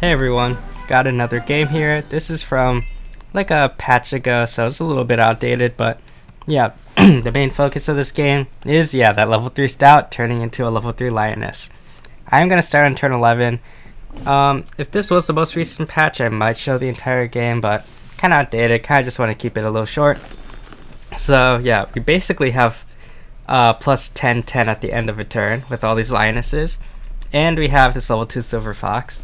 Hey everyone, got another game here. This is from like a patch ago, so it's a little bit outdated, but yeah, the main focus of this game is, that level 3 Stout turning into a level 3 Lioness. I'm going to start on turn 11. If this was the most recent patch, I might show the entire game, but kind of outdated, kind of just want to keep it a little short. So yeah, we basically have plus 10-10 at the end of a turn with all these Lionesses, and we have this level 2 Silver Fox.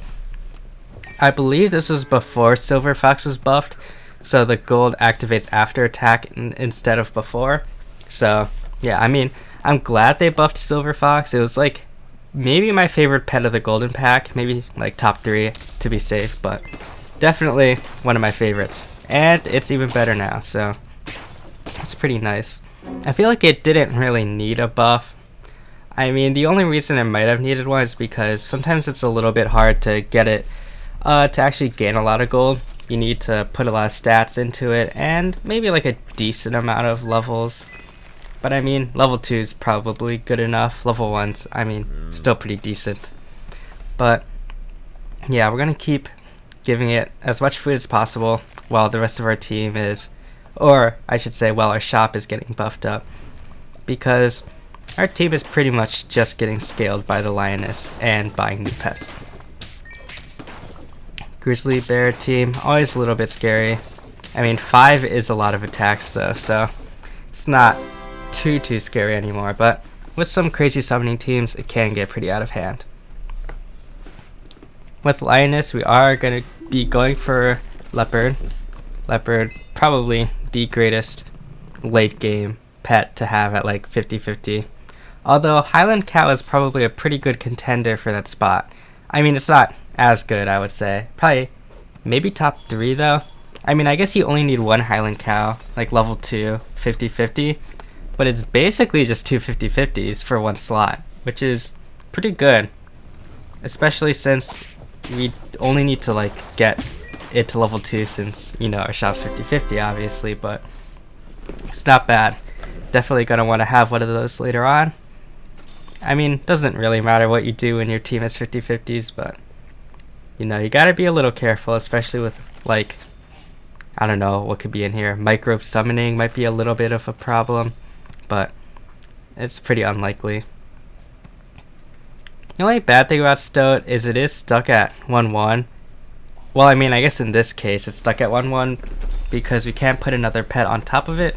I believe this was before Silver Fox was buffed, so the gold activates after attack instead of before. So yeah, I mean, I'm glad they buffed Silver Fox. It was like maybe my favorite pet of the golden pack, maybe like top 3 to be safe, but definitely one of my favorites, and it's even better now, so it's pretty nice. I feel like it didn't really need a buff. I mean, the only reason it might have needed one is because sometimes it's a little bit hard to get it to actually gain a lot of gold. You need to put a lot of stats into it and maybe like a decent amount of levels. But I mean, level 2 is probably good enough. Level 1's, I mean, still pretty decent. But yeah, we're going to keep giving it as much food as possible while the rest of our team is, or I should say while our shop is getting buffed up. Because our team is pretty much just getting scaled by the Lioness and buying new pets. Grizzly Bear team, always a little bit scary. I mean, 5 is a lot of attacks though, so it's not too scary anymore, but with some crazy summoning teams, it can get pretty out of hand. With Lioness, we are going to be going for Leopard. Leopard, probably the greatest late game pet to have at like 50-50. Although Highland Cow is probably a pretty good contender for that spot. I mean, it's not as good, I would say. Probably, maybe top 3 though. I mean, I guess you only need one Highland Cow, like level 2, 50-50. But it's basically just two 50-50s for one slot, which is pretty good. Especially since we only need to like get it to level 2 since, you know, our shop's 50-50 obviously, but it's not bad. Definitely gonna want to have one of those later on. I mean, doesn't really matter what you do when your team is 50-50s, but you know, you gotta be a little careful, especially with like, I don't know what could be in here. Microbe summoning might be a little bit of a problem, but it's pretty unlikely. The only bad thing about Stout is it is stuck at 1-1. Well, I mean, I guess in this case it's stuck at 1-1 because we can't put another pet on top of it.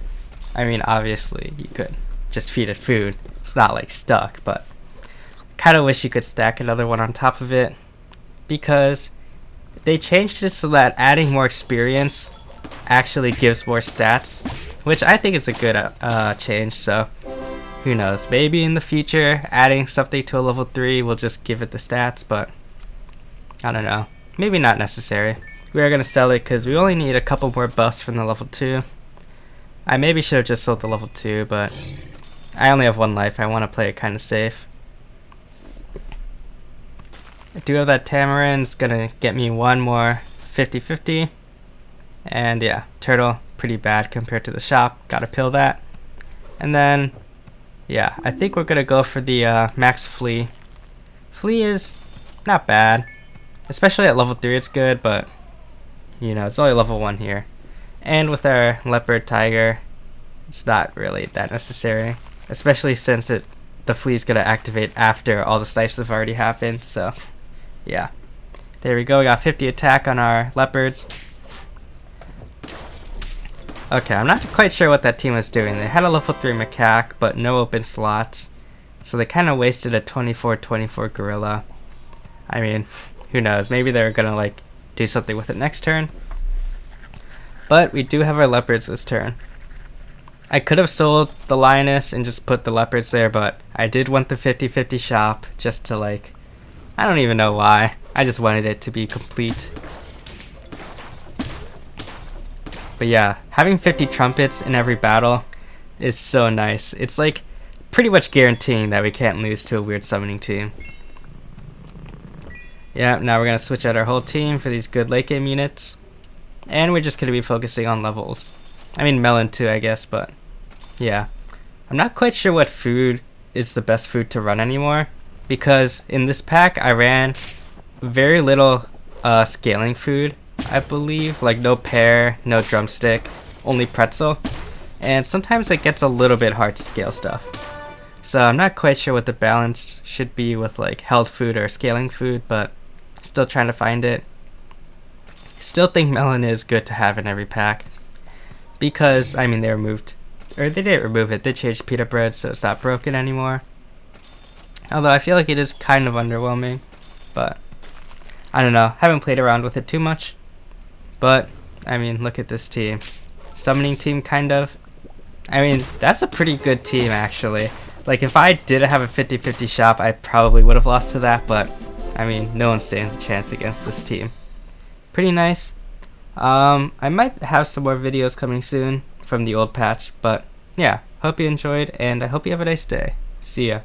I mean, obviously you could just feed it food. It's not like stuck, but kind of wish you could stack another one on top of it, because they changed it so that adding more experience actually gives more stats, which I think is a good change. So who knows, maybe in the future adding something to a level 3 will just give it the stats, but I don't know, maybe not necessary. We are going to sell it because we only need a couple more buffs from the level 2. I maybe should have just sold the level 2, but I only have 1 life. I want to play it kind of safe. I do have that Tamarin. It's going to get me one more 50-50. And yeah, Turtle, pretty bad compared to the shop. Gotta pill that. And then, yeah, I think we're going to go for the Max Flea. Flea is not bad. Especially at level 3 it's good, but you know, it's only level 1 here. And with our Leopard Tiger, it's not really that necessary. Especially since the Flea's going to activate after all the snipes have already happened, so yeah. There we go, we got 50 attack on our Leopards. Okay, I'm not quite sure what that team was doing. They had a level 3 Macaque, but no open slots. So they kind of wasted a 24-24 Gorilla. I mean, who knows, maybe they're going to like do something with it next turn. But we do have our Leopards this turn. I could have sold the Lioness and just put the Leopards there, but I did want the 50-50 shop just to like, I don't even know why. I just wanted it to be complete. But yeah, having 50 trumpets in every battle is so nice. It's like pretty much guaranteeing that we can't lose to a weird summoning team. Yeah, now we're going to switch out our whole team for these good late game units. And we're just going to be focusing on levels. I mean, Melon too, I guess, but yeah. I'm not quite sure what food is the best food to run anymore, because in this pack I ran very little scaling food, I believe. Like no pear, no drumstick, only pretzel. And sometimes it gets a little bit hard to scale stuff. So I'm not quite sure what the balance should be with like held food or scaling food, but still trying to find it. Still think melon is good to have in every pack. Because, I mean, they didn't remove it. They changed pita bread so it's not broken anymore. Although I feel like it is kind of underwhelming. But, I don't know. Haven't played around with it too much. But, I mean, look at this team. Summoning team, kind of. I mean, that's a pretty good team, actually. Like, if I did have a 50-50 shop, I probably would have lost to that. But, I mean, no one stands a chance against this team. Pretty nice. I might have some more videos coming soon from the old patch, but yeah, hope you enjoyed, and I hope you have a nice day. See ya.